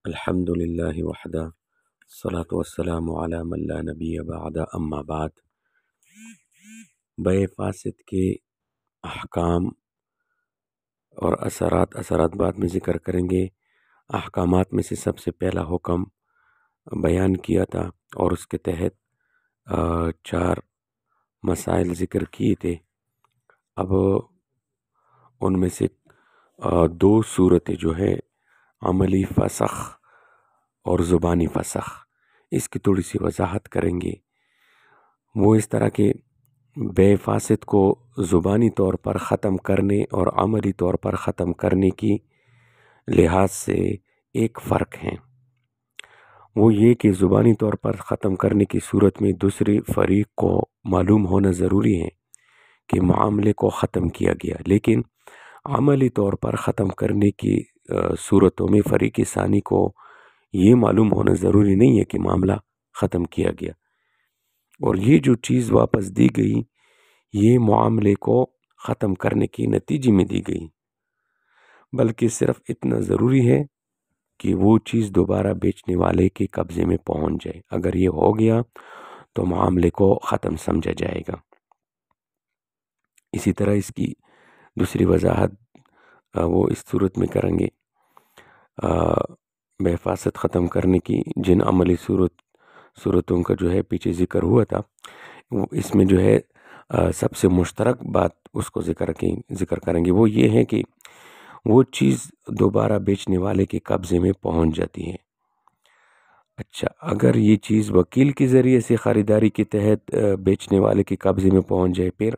الحمد للہ وحدہ الصلاۃ والسلام علی من لا نبی بعد اما بعد۔ بے فاسد کے احکام اور اثرات بعد میں ذکر کریں گے۔ احکامات میں سے سب سے پہلا حکم بیان کیا تھا اور اس کے تحت 4 مسائل ذکر کیے تھے۔ اب ان میں سے 2 صورتیں جو ہے عملی فسخ اور زبانی فسخ، اس کی تھوڑی سی وضاحت کریں گے۔ وہ اس طرح کے بے فاسد کو زبانی طور پر ختم کرنے اور عملی طور پر ختم کرنے کی لحاظ سے ایک فرق ہے۔ وہ یہ کہ زبانی طور پر ختم کرنے کی صورت میں دوسری فریق کو معلوم ہونا ضروری ہے کہ معاملے کو ختم کیا گیا، لیکن عملی طور پر ختم کرنے کی صورتوں میں فریق ثانی کو یہ معلوم ہونا ضروری نہیں ہے کہ معاملہ ختم کیا گیا، اور یہ جو چیز واپس دی گئی یہ معاملے کو ختم کرنے کی نتیجے میں دی گئی، بلکہ صرف اتنا ضروری ہے کہ وہ چیز دوبارہ بیچنے والے کے قبضے میں پہنچ جائے۔ اگر یہ ہو گیا تو معاملے کو ختم سمجھا جائے گا۔ اسی طرح اس کی دوسری وضاحت وہ اس صورت میں کریں گے۔ بے فاسد ختم کرنے کی جن عملی صورتوں کا جو ہے پیچھے ذکر ہوا تھا، اس میں جو ہے سب سے مشترک بات اس کو ذکر کریں گے، وہ یہ ہے کہ وہ چیز دوبارہ بیچنے والے کے قبضے میں پہنچ جاتی ہے۔ اچھا، اگر یہ چیز وکیل کے ذریعے سے خریداری کے تحت بیچنے والے کے قبضے میں پہنچ جائے پھر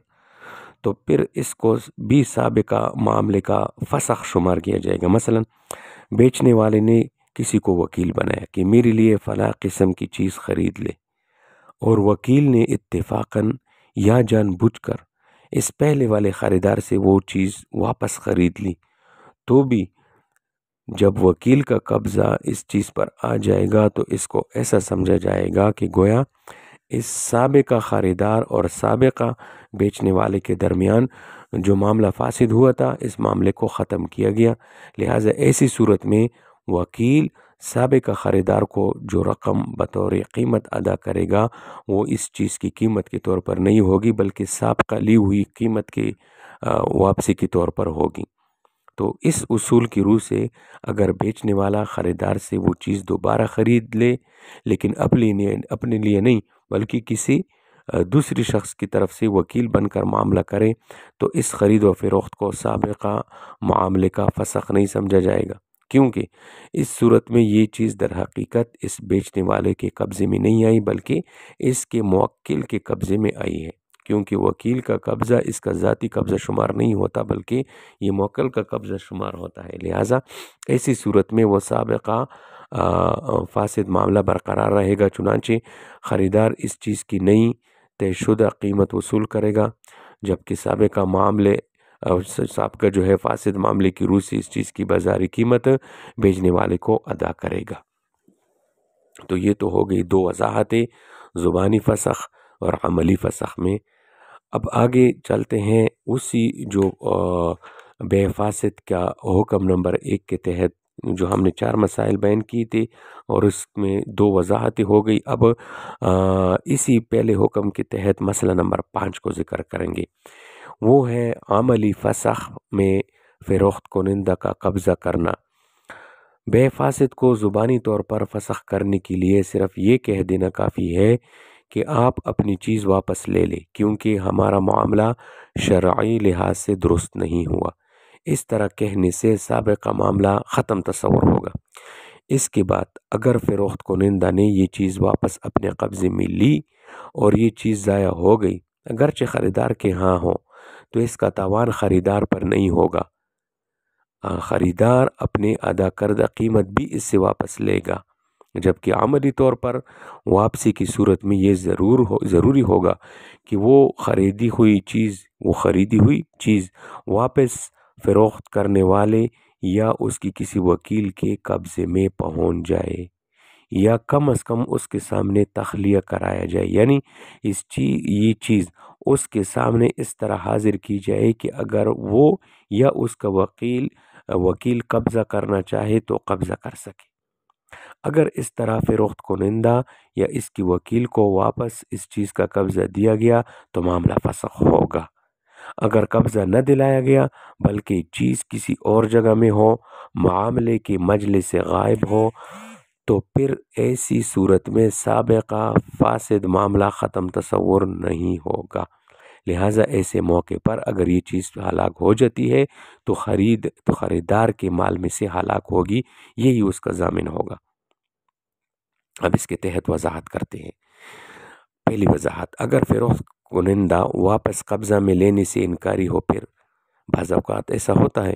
اس کو بھی سابقہ معاملے کا فسخ شمار کیا جائے گا۔ مثلا بیچنے والے نے کسی کو وکیل بنایا کہ میرے لیے فلاں قسم کی چیز خرید لے، اور وکیل نے اتفاقاً یا جان بوجھ کر اس پہلے والے خریدار سے وہ چیز واپس خرید لی، تو بھی جب وکیل کا قبضہ اس چیز پر آ جائے گا تو اس کو ایسا سمجھا جائے گا کہ گویا اس سابقہ خریدار اور سابقہ بیچنے والے کے درمیان جو معاملہ فاسد ہوا تھا اس معاملے کو ختم کیا گیا۔ لہٰذا ایسی صورت میں وکیل سابقہ خریدار کو جو رقم بطور قیمت ادا کرے گا وہ اس چیز کی قیمت کے طور پر نہیں ہوگی، بلکہ سابقہ لی ہوئی قیمت کے واپسی کے طور پر ہوگی۔ تو اس اصول کی روح سے اگر بیچنے والا خریدار سے وہ چیز دوبارہ خرید لے، لیکن اپنے لیے نہیں بلکہ کسی دوسری شخص کی طرف سے وکیل بن کر معاملہ کرے، تو اس خرید و فروخت کو سابقہ معاملے کا فسخ نہیں سمجھا جائے گا، کیونکہ اس صورت میں یہ چیز در حقیقت اس بیچنے والے کے قبضے میں نہیں آئی بلکہ اس کے موکل کے قبضے میں آئی ہے، کیونکہ وکیل کا قبضہ اس کا ذاتی قبضہ شمار نہیں ہوتا بلکہ یہ موکل کا قبضہ شمار ہوتا ہے۔ لہٰذا ایسی صورت میں وہ سابقہ فاسد معاملہ برقرار رہے گا، چنانچہ خریدار اس چیز کی نئی طے شدہ قیمت وصول کرے گا، جبکہ سابقہ جو ہے فاسد معاملے کی روح سے اس چیز کی بازاری قیمت بیچنے والے کو ادا کرے گا۔ تو یہ تو ہو گئی 2 وضاحتیں زبانی فسخ اور عملی فسخ میں۔ اب آگے چلتے ہیں اسی جو بے فاسد کا حکم نمبر 1 کے تحت جو ہم نے 4 مسائل بیان کی تھی اور اس میں 2 وضاحتیں ہو گئی۔ اب اسی پہلے حکم کے تحت مسئلہ نمبر 5 کو ذکر کریں گے، وہ ہے عملی فسخ میں فروخت کنندہ کا قبضہ کرنا۔ بے فاسد کو زبانی طور پر فسخ کرنے کے لیے صرف یہ کہہ دینا کافی ہے کہ آپ اپنی چیز واپس لے لیں، کیونکہ ہمارا معاملہ شرعی لحاظ سے درست نہیں ہوا۔ اس طرح کہنے سے سابقہ معاملہ ختم تصور ہوگا۔ اس کے بعد اگر فروخت کنندہ نے یہ چیز واپس اپنے قبضے میں لی اور یہ چیز ضائع ہو گئی، اگرچہ خریدار کے ہاں ہو، تو اس کا تاوان خریدار پر نہیں ہوگا۔ خریدار اپنے ادا کردہ قیمت بھی اس سے واپس لے گا، جبکہ عملی طور پر واپسی کی صورت میں یہ ضروری ہوگا کہ وہ خریدی ہوئی چیز واپس فروخت کرنے والے یا اس کی کسی وکیل کے قبضے میں پہنچ جائے، یا کم از کم اس کے سامنے تخلیہ کرایا جائے، یعنی یہ چیز اس کے سامنے اس طرح حاضر کی جائے کہ اگر وہ یا اس کا وکیل قبضہ کرنا چاہے تو قبضہ کر سکے۔ اگر اس طرح فروخت کنندہ یا اس کی وکیل کو واپس اس چیز کا قبضہ دیا گیا تو معاملہ فسخ ہوگا۔ اگر قبضہ نہ دلایا گیا بلکہ چیز کسی اور جگہ میں ہو، معاملے کی مجلس سے غائب ہو، تو پھر ایسی صورت میں سابقہ فاسد معاملہ ختم تصور نہیں ہوگا۔ لہٰذا ایسے موقع پر اگر یہ چیز ہلاک ہو جاتی ہے تو خریدار کے مال میں سے ہلاک ہوگی، یہی اس کا ضامن ہوگا۔ اب اس کے تحت وضاحت کرتے ہیں۔ پہلی وضاحت، اگر فروخت کنندہ واپس قبضہ میں لینے سے انکاری ہو، پھر بعض اوقات ایسا ہوتا ہے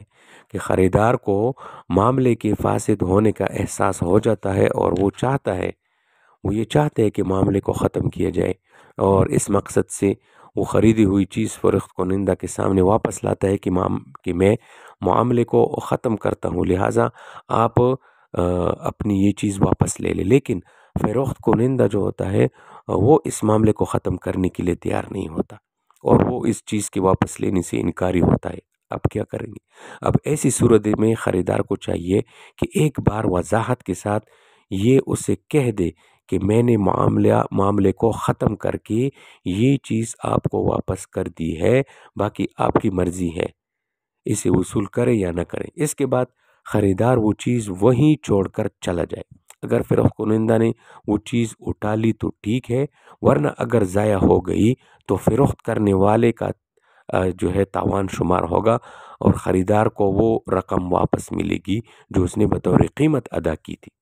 کہ خریدار کو معاملے کے فاسد ہونے کا احساس ہو جاتا ہے اور وہ یہ چاہتے ہیں کہ معاملے کو ختم کیا جائے، اور اس مقصد سے وہ خریدی ہوئی چیز فروخت کنندہ کے سامنے واپس لاتا ہے کہ میں معاملے کو ختم کرتا ہوں، لہٰذا آپ اپنی یہ چیز واپس لے لیں۔ لیکن فروخت کنندہ جو ہوتا ہے وہ اس معاملے کو ختم کرنے کے لیے تیار نہیں ہوتا اور وہ اس چیز کے واپس لینے سے انکاری ہوتا ہے۔ اب کیا کریں گے؟ اب ایسی صورت میں خریدار کو چاہیے کہ ایک بار وضاحت کے ساتھ یہ اسے کہہ دے کہ میں نے معاملے کو ختم کر کے یہ چیز آپ کو واپس کر دی ہے، باقی آپ کی مرضی ہے اسے وصول کرے یا نہ کرے۔ اس کے بعد خریدار وہ چیز وہیں چھوڑ کر چلا جائے۔ اگر فروخت کنندہ نے وہ چیز اٹھا لی تو ٹھیک ہے، ورنہ اگر ضائع ہو گئی تو فروخت کرنے والے کا جو ہے تاوان شمار ہوگا اور خریدار کو وہ رقم واپس ملے گی جو اس نے بطور قیمت ادا کی تھی۔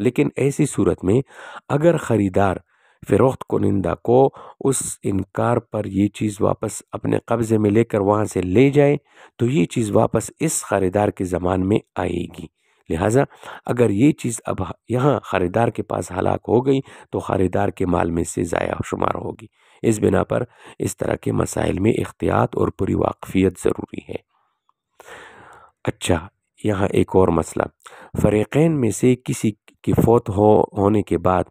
لیکن ایسی صورت میں اگر خریدار فروخت کنندہ کو اس انکار پر یہ چیز واپس اپنے قبضے میں لے کر وہاں سے لے جائے تو یہ چیز واپس اس خریدار کے ضمان میں آئے گی۔ لہٰذا اگر یہ چیز اب یہاں خریدار کے پاس ہلاک ہو گئی تو خریدار کے مال میں سے ضائع شمار ہوگی۔ اس بنا پر اس طرح کے مسائل میں احتیاط اور پوری واقفیت ضروری ہے۔ اچھا، یہاں ایک اور مسئلہ، فریقین میں سے کسی کی فوت ہونے کے بعد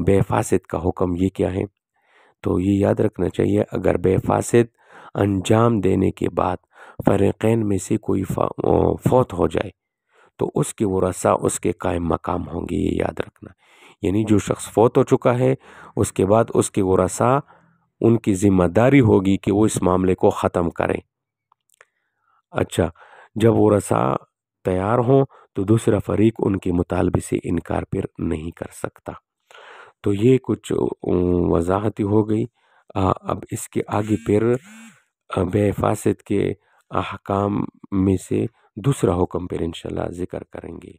بے فاسد کا حکم یہ کیا ہے؟ تو یہ یاد رکھنا چاہیے، اگر بے فاسد انجام دینے کے بعد فریقین میں سے کوئی فوت ہو جائے تو اس کے ورثاء اس کے قائم مقام ہوں گے، یہ یاد رکھنا۔ یعنی جو شخص فوت ہو چکا ہے اس کے بعد اس کے ورثاء، ان کی ذمہ داری ہوگی کہ وہ اس معاملے کو ختم کریں۔ اچھا، جب ورثاء تیار ہوں تو دوسرا فریق ان کے مطالبے سے انکار پھر نہیں کر سکتا۔ تو یہ کچھ وضاحتی ہو گئی۔ اب اس کے آگے پھر بے فاسد کے احکام میں سے دوسرا حکم پھر انشاءاللہ ذکر کریں گے۔